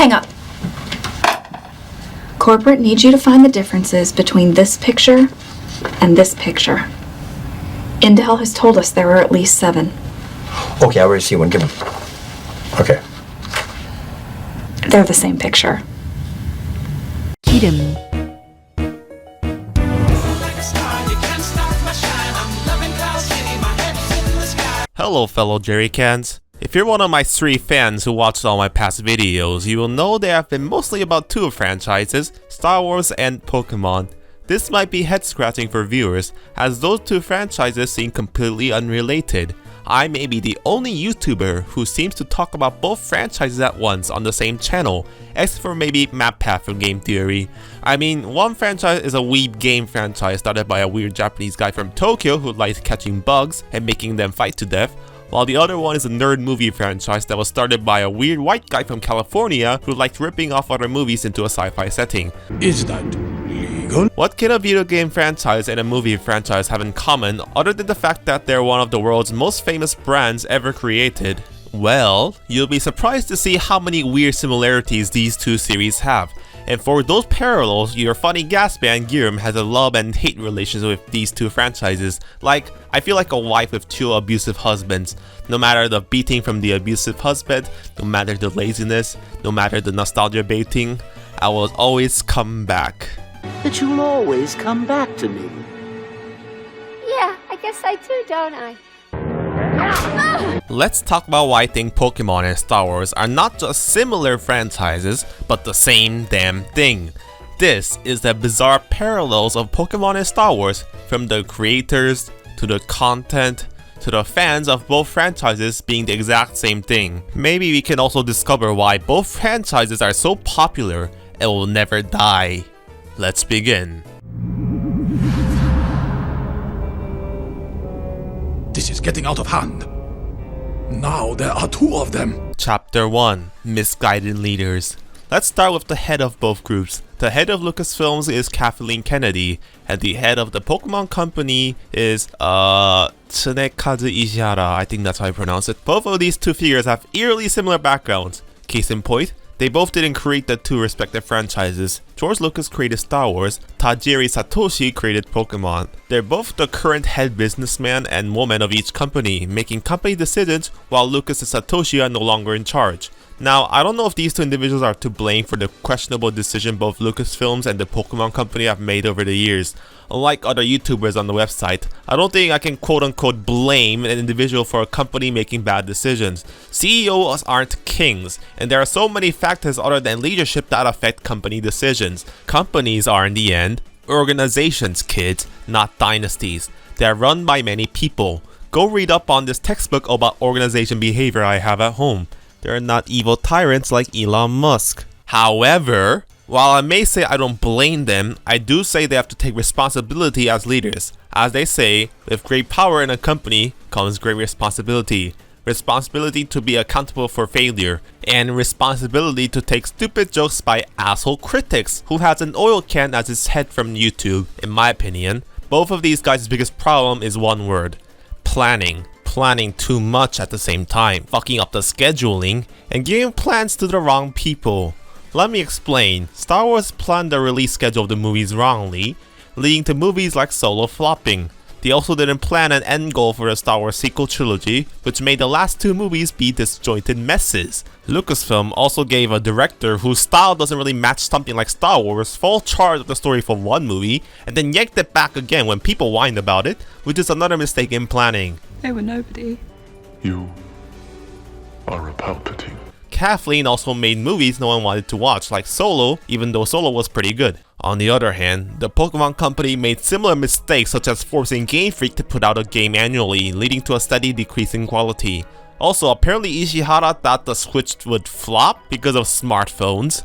Hang up. Corporate needs you to find the differences between this picture and this picture. Intel has told us there are at least 7. Okay, I already see one. Give them. Okay. They're the same picture. 기름. Hello fellow Jerrycans. If you're one of my 3 fans who watched all my past videos, you will know they have been mostly about 2 franchises, Star Wars and Pokemon. This might be head scratching for viewers, as those 2 franchises seem completely unrelated. I may be the only YouTuber who seems to talk about both franchises at once on the same channel, except for maybe MapPath from Game Theory. I mean, one franchise is a weeb game franchise started by a weird Japanese guy from Tokyo who likes catching bugs and making them fight to death, while the other one is a nerd movie franchise that was started by a weird white guy from California who liked ripping off other movies into a sci-fi setting. Is that legal? What can a video game franchise and a movie franchise have in common other than the fact that they're one of the world's most famous brands ever created? Well, you'll be surprised to see how many weird similarities these 2 series have. And for those parallels, your funny gas band Giram has a love and hate relationship with these 2 franchises. Like, I feel like a wife with 2 abusive husbands. No matter the beating from the abusive husband, no matter the laziness, no matter the nostalgia baiting, I will always come back. That you'll always come back to me. Yeah, I guess I do, don't I? Let's talk about why I think Pokemon and Star Wars are not just similar franchises, but the same damn thing. This is the bizarre parallels of Pokemon and Star Wars, from the creators, to the content, to the fans of both franchises being the exact same thing. Maybe we can also discover why both franchises are so popular and will never die. Let's begin. This is getting out of hand. Now there are 2 of them. Chapter 1. Misguided Leaders. Let's start with the head of both groups. The head of Lucasfilms is Kathleen Kennedy, and the head of the Pokemon Company is, Tsunekazu Ishihara, I think that's how I pronounce it. Both of these 2 figures have eerily similar backgrounds. Case in point, they both didn't create the 2 respective franchises. George Lucas created Star Wars, Tajiri Satoshi created Pokemon. They're both the current head businessman and woman of each company, making company decisions while Lucas and Satoshi are no longer in charge. Now, I don't know if these 2 individuals are to blame for the questionable decision both Lucasfilms and the Pokemon Company have made over the years. Unlike other YouTubers on the website, I don't think I can quote-unquote blame an individual for a company making bad decisions. CEOs aren't kings, and there are so many factors other than leadership that affect company decisions. Companies are, in the end, organizations, kids, not dynasties. They are run by many people. Go read up on this textbook about organization behavior I have at home. They're not evil tyrants like Elon Musk. However, while I may say I don't blame them, I do say they have to take responsibility as leaders. As they say, with great power in a company comes great responsibility. Responsibility to be accountable for failure, and responsibility to take stupid jokes by asshole critics who has an oil can as his head from YouTube. In my opinion, both of these guys' biggest problem is one word: planning. Planning too much at the same time, fucking up the scheduling, and giving plans to the wrong people. Let me explain. Star Wars planned the release schedule of the movies wrongly, leading to movies like Solo flopping. They also didn't plan an end goal for the Star Wars sequel trilogy, which made the last 2 movies be disjointed messes. Lucasfilm also gave a director whose style doesn't really match something like Star Wars full charge of the story for one movie, and then yanked it back again when people whined about it, which is another mistake in planning. They were nobody. You are a Palpatine. Kathleen also made movies no one wanted to watch, like Solo, even though Solo was pretty good. On the other hand, the Pokemon Company made similar mistakes, such as forcing Game Freak to put out a game annually, leading to a steady decrease in quality. Also, apparently Ishihara thought the Switch would flop because of smartphones.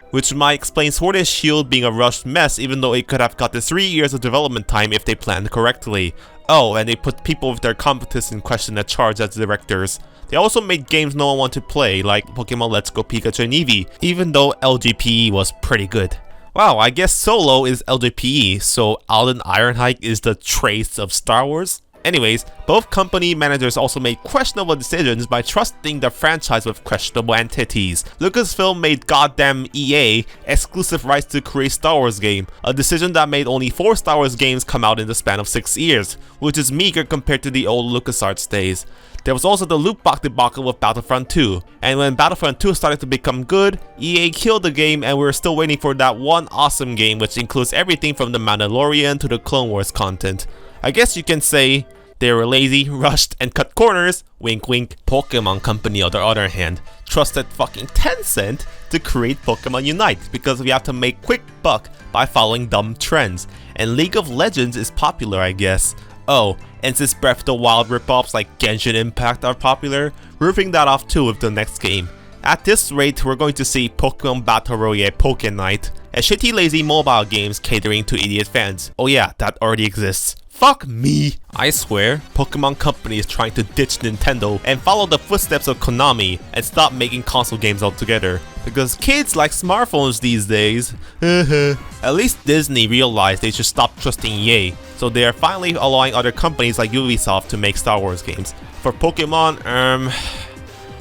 Which might explain Sword and Shield being a rushed mess, even though it could have got the 3 years of development time if they planned correctly. Oh, and they put people with their competence in question at charge as directors. They also made games no one wanted to play, like Pokemon Let's Go Pikachu and Eevee, even though LGPE was pretty good. Wow, I guess Solo is LGPE, so Alden Ironhike is the Trace of Star Wars? Anyways, both company managers also made questionable decisions by trusting the franchise with questionable entities. Lucasfilm made goddamn EA exclusive rights to create Star Wars game, a decision that made only 4 Star Wars games come out in the span of 6 years, which is meager compared to the old LucasArts days. There was also the loot box debacle with Battlefront 2, and when Battlefront 2 started to become good, EA killed the game and we're still waiting for that one awesome game which includes everything from the Mandalorian to the Clone Wars content. I guess you can say they were lazy, rushed, and cut corners, wink wink. Pokemon Company on the other hand, trusted fucking Tencent to create Pokemon Unite because we have to make quick buck by following dumb trends, and League of Legends is popular I guess. Oh, and since Breath of the Wild ripoffs like Genshin Impact are popular, we're ripping that off too with the next game. At this rate, we're going to see Pokemon Battle Royale Pokenite, and shitty lazy mobile games catering to idiot fans. Oh yeah, that already exists. Fuck me! I swear, Pokemon Company is trying to ditch Nintendo and follow the footsteps of Konami and stop making console games altogether. Because kids like smartphones these days. At least Disney realized they should stop trusting EA, so they are finally allowing other companies like Ubisoft to make Star Wars games. For Pokemon,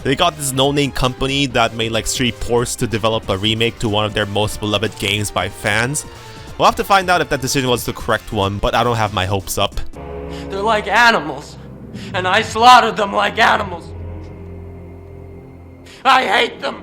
they got this no-name company that made like 3 ports to develop a remake to one of their most beloved games by fans. We'll have to find out if that decision was the correct one, but I don't have my hopes up. They're like animals, and I slaughtered them like animals. I hate them!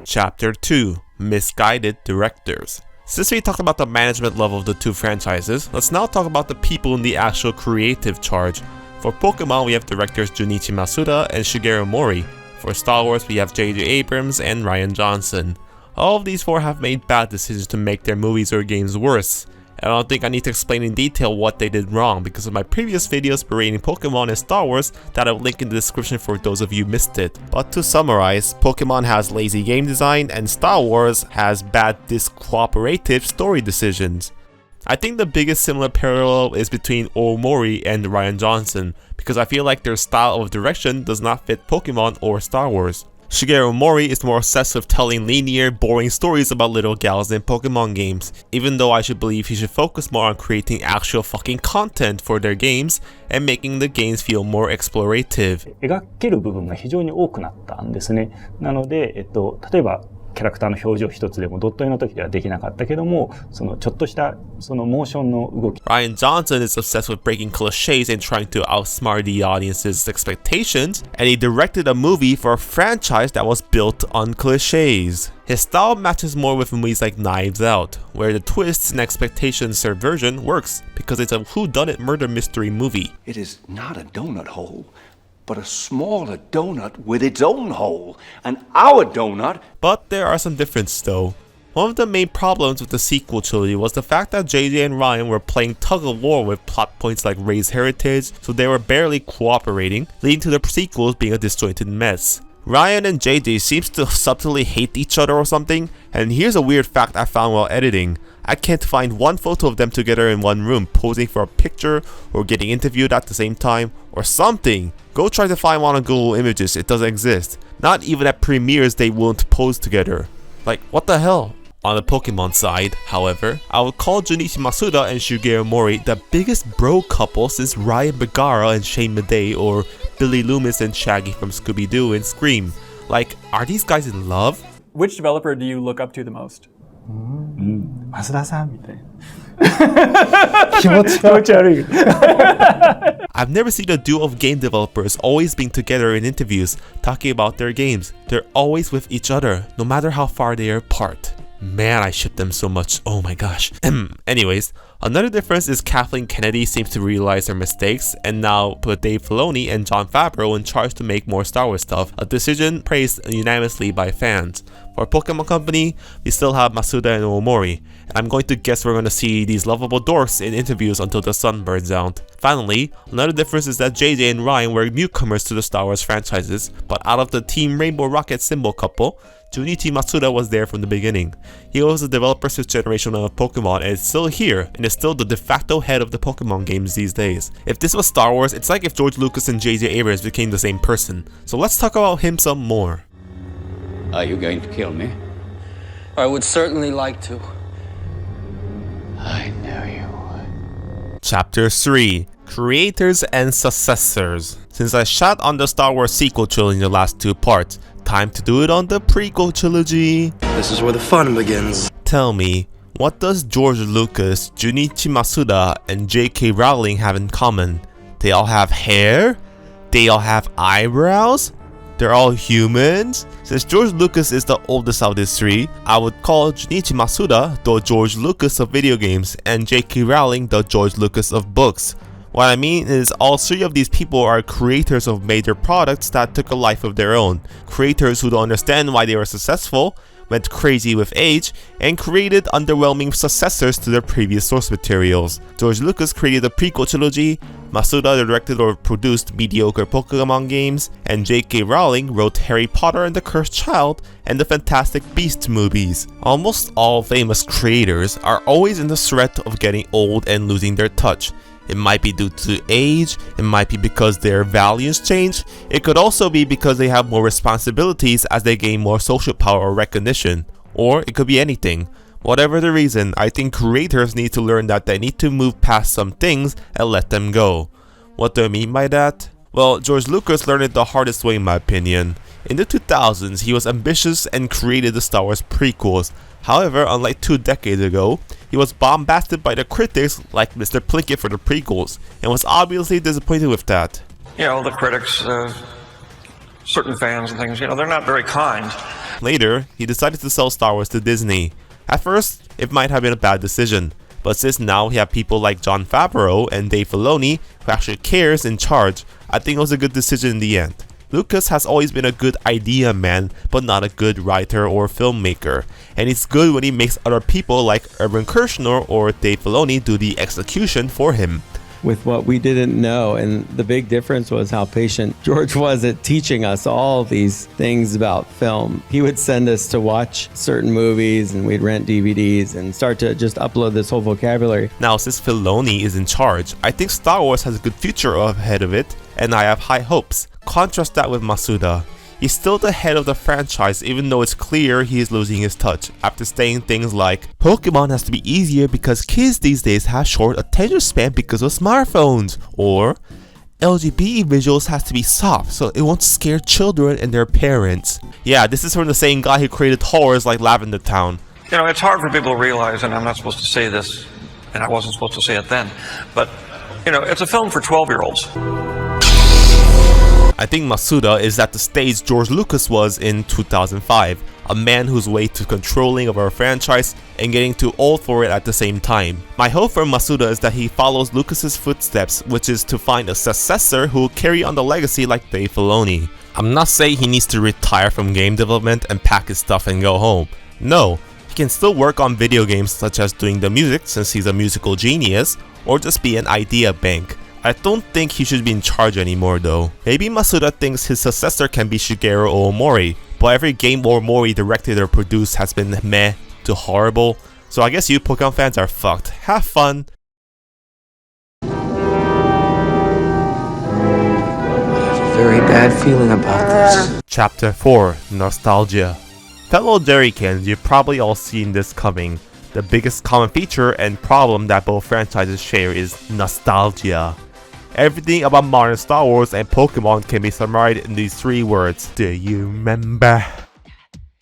Chapter 2: Misguided Directors. Since we talked about the management level of the 2 franchises, let's now talk about the people in the actual creative charge. For Pokemon, we have directors Junichi Masuda and Shigeru Mori. For Star Wars, we have J.J. Abrams and Rian Johnson. All of these 4 have made bad decisions to make their movies or games worse. I don't think I need to explain in detail what they did wrong because of my previous videos berating Pokemon and Star Wars that I will link in the description for those of you who missed it. But to summarize, Pokemon has lazy game design and Star Wars has bad discooperative story decisions. I think the biggest similar parallel is between Omori and Rian Johnson because I feel like their style of direction does not fit Pokemon or Star Wars. Shigeru Mori is more obsessed with telling linear, boring stories about little gals in Pokemon games, even though I should believe he should focus more on creating actual fucking content for their games and making the games feel more explorative. 描ける部分が非常に多くなったんですね。なので、例えばキャラクターの表情一つでもドット絵の時ではできなかったけども、そのちょっとしたそのモーションの動き。Rian Johnson is obsessed with breaking cliches and trying to outsmart the audience's expectations, and he directed a movie for a franchise that was built on cliches. His style matches more with movies like Knives Out, where the twists and expectations subversion works because it's a whodunit murder mystery movie. It is not a donut hole, but a smaller donut with its own hole, and our donut. But there are some differences though. One of the main problems with the sequel trilogy was the fact that JJ and Ryan were playing tug-of-war with plot points like Rey's heritage, so they were barely cooperating, leading to the sequels being a disjointed mess. Ryan and JJ seems to subtly hate each other or something, and here's a weird fact I found while editing. I can't find one photo of them together in one room posing for a picture or getting interviewed at the same time or something. Go try to find one on Google Images, it doesn't exist. Not even at premieres they won't pose together. Like, what the hell? On the Pokemon side, however, I would call Junichi Masuda and Shigeru Mori the biggest bro couple since Ryan Bergara and Shane Madej or Billy Loomis and Shaggy from Scooby-Doo and Scream. Like, are these guys in love? Which developer do you look up to the most? 増田さんみたいな。気持ち悪い。I've never seen a duo of game developers always being together in interviews, talking about their games. They're always with each other, no matter how far they are apart. Man, I ship them so much. Oh my gosh. Anyways, another difference is Kathleen Kennedy seems to realize her mistakes and now put Dave Filoni and Jon Favreau in charge to make more Star Wars stuff, a decision praised unanimously by fans. For Pokemon Company, we still have Masuda and Omori, and I'm going to guess we're going to see these lovable dorks in interviews until the sun burns out. Finally, another difference is that JJ and Ryan were newcomers to the Star Wars franchises, but out of the Team Rainbow Rocket symbol couple, Junichi Masuda was there from the beginning. He was the developer since generation of Pokemon and is still here and is still the de facto head of the Pokemon games these days. If this was Star Wars, it's like if George Lucas and J.J. Abrams became the same person. So let's talk about him some more. Are you going to kill me? I would certainly like to. I know you would. Chapter 3: Creators and successors. Since I shot on the Star Wars sequel trilogy in the last 2 parts, time to do it on the prequel trilogy. This is where the fun begins. Tell me, what does George Lucas, Junichi Masuda, and J.K. Rowling have in common? They all have hair? They all have eyebrows? They're all humans? Since George Lucas is the oldest of these 3, I would call Junichi Masuda the George Lucas of video games and J.K. Rowling the George Lucas of books. What I mean is all 3 of these people are creators of major products that took a life of their own. Creators who don't understand why they were successful, went crazy with age, and created underwhelming successors to their previous source materials. George Lucas created the prequel trilogy, Masuda directed or produced mediocre Pokemon games, and J.K. Rowling wrote Harry Potter and the Cursed Child and the Fantastic Beasts movies. Almost all famous creators are always in the threat of getting old and losing their touch. It might be due to age, it might be because their values change, it could also be because they have more responsibilities as they gain more social power or recognition, or it could be anything. Whatever the reason, I think creators need to learn that they need to move past some things and let them go. What do I mean by that? Well, George Lucas learned it the hardest way in my opinion. In the 2000s, he was ambitious and created the Star Wars prequels. However, unlike 2 decades ago, he was bombasted by the critics like Mr. Plinkett for the prequels, and was obviously disappointed with that. You know, the critics, certain fans and things, you know, they're not very kind. Later, he decided to sell Star Wars to Disney. At first, it might have been a bad decision, but since now we have people like Jon Favreau and Dave Filoni who actually cares in charge, I think it was a good decision in the end. Lucas has always been a good idea man, but not a good writer or filmmaker, and it's good when he makes other people like Irvin Kershner or Dave Filoni do the execution for him. With what we didn't know, and the big difference was how patient George was at teaching us all these things about film. He would send us to watch certain movies and we'd rent DVDs and start to just upload this whole vocabulary. Now since Filoni is in charge, I think Star Wars has a good future ahead of it, and I have high hopes. Contrast that with Masuda. He's still the head of the franchise even though it's clear he is losing his touch after saying things like, Pokemon has to be easier because kids these days have short attention span because of smartphones, or LGBT visuals has to be soft so it won't scare children and their parents. Yeah, this is from the same guy who created horrors like Lavender Town. You know, it's hard for people to realize, and I'm not supposed to say this, and I wasn't supposed to say it then, but, you know, it's a film for 12-year-olds. I think Masuda is at the stage George Lucas was in 2005, a man who's way too controlling of our franchise and getting too old for it at the same time. My hope for Masuda is that he follows Lucas's footsteps, which is to find a successor who will carry on the legacy like Dave Filoni. I'm not saying he needs to retire from game development and pack his stuff and go home. No, he can still work on video games such as doing the music since he's a musical genius, or just be an idea bank. I don't think he should be in charge anymore though. Maybe Masuda thinks his successor can be Shigeru Oomori, but every game Oomori directed or produced has been meh to horrible, so I guess you Pokemon fans are fucked. Have fun! I have a very bad feeling about this. Chapter 4, Nostalgia. Fellow Jerrykins, you've probably all seen this coming. The biggest common feature and problem that both franchises share is nostalgia. Everything about modern Star Wars and Pokemon can be summarized in these 3 words. Do you remember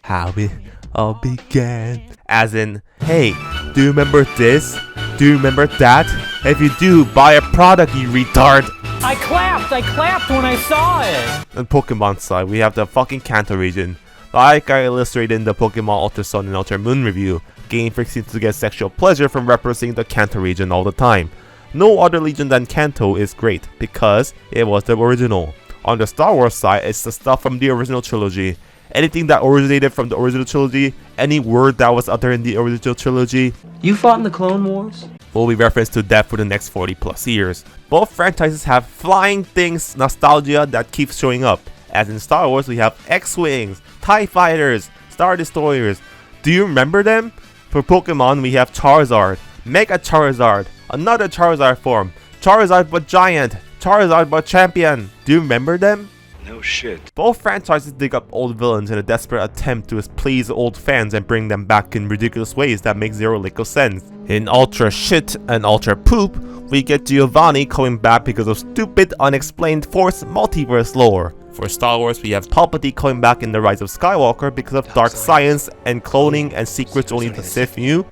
how it all began? As in, hey, do you remember this? Do you remember that? If you do, buy a product, you retard! I clapped when I saw it! On Pokemon side, we have the fucking Kanto region. Like I illustrated in the Pokemon Ultra Sun and Ultra Moon review, Game Freak seems to get sexual pleasure from referencing the Kanto region all the time. No other region than Kanto is great, because it was the original. On the Star Wars side, it's the stuff from the original trilogy. Anything that originated from the original trilogy, any word that was uttered in the original trilogy, You fought in the Clone Wars? will be referenced to death for the next 40 plus years. Both franchises have flying things nostalgia that keeps showing up. As in Star Wars, we have X-Wings, TIE Fighters, Star Destroyers. Do you remember them? For Pokemon, we have Charizard, Mega Charizard, another Charizard form, Charizard but giant, Charizard but champion. Do you remember them? No shit. Both franchises dig up old villains in a desperate attempt to please old fans and bring them back in ridiculous ways that make zero lick of sense. In Ultra Shit and Ultra Poop, we get Giovanni coming back because of stupid, unexplained Force multiverse lore. For Star Wars, we have Palpatine coming back in The Rise of Skywalker because of dark science and cloning and secrets only the Sith knew.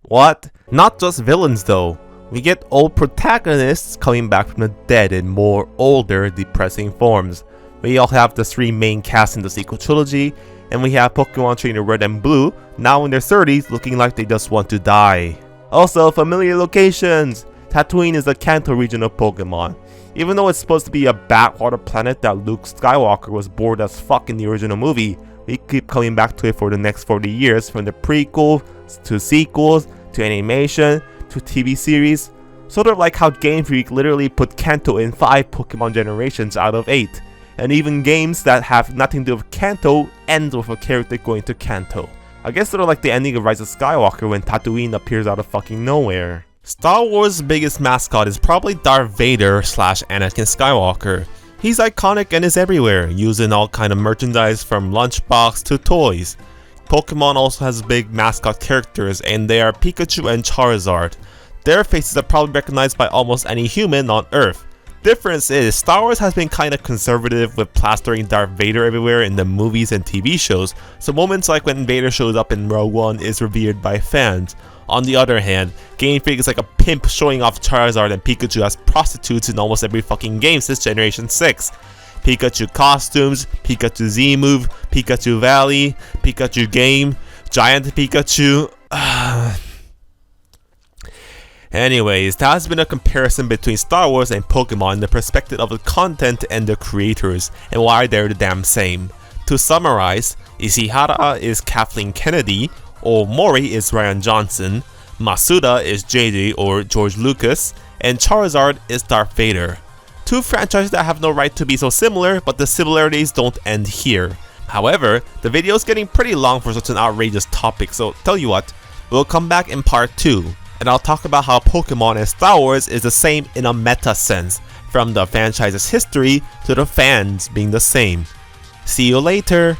What? Not just villains though. We get old protagonists coming back from the dead in more older, depressing forms. We all have the 3 main casts in the sequel trilogy, and we have Pokemon Trainer Red and Blue, now in their 30s, looking like they just want to die. Also, familiar locations! Tatooine is the Kanto region of Pokemon. Even though it's supposed to be a backwater planet that Luke Skywalker was bored as fuck in the original movie, we keep coming back to it for the next 40 years, from the prequels, to sequels, to animation, to TV series. Sort of like how Game Freak literally put Kanto in 5 Pokemon generations out of 8. And even games that have nothing to do with Kanto end with a character going to Kanto. I guess sort of like the ending of Rise of Skywalker when Tatooine appears out of fucking nowhere. Star Wars' biggest mascot is probably Darth Vader / Anakin Skywalker. He's iconic and is everywhere, used in all kind of merchandise from lunchbox to toys. Pokemon also has big mascot characters, and they are Pikachu and Charizard. Their faces are probably recognized by almost any human on Earth. Difference is, Star Wars has been kinda conservative with plastering Darth Vader everywhere in the movies and TV shows, so moments like when Vader shows up in Rogue One is revered by fans. On the other hand, Game Freak is like a pimp showing off Charizard and Pikachu as prostitutes in almost every fucking game since Generation 6. Pikachu costumes, Pikachu Z-Move, Pikachu Valley, Pikachu Game, Giant Pikachu... Anyways, that has been a comparison between Star Wars and Pokemon in the perspective of the content and the creators, and why they're the damn same. To summarize, Ishihara is Kathleen Kennedy, Omori is Rian Johnson, Masuda is JJ or George Lucas, and Charizard is Darth Vader. 2 franchises that have no right to be so similar, but the similarities don't end here. However, the video is getting pretty long for such an outrageous topic, so tell you what, we'll come back in part 2. And I'll talk about how Pokemon and Star Wars is the same in a meta sense, from the franchise's history to the fans being the same. See you later!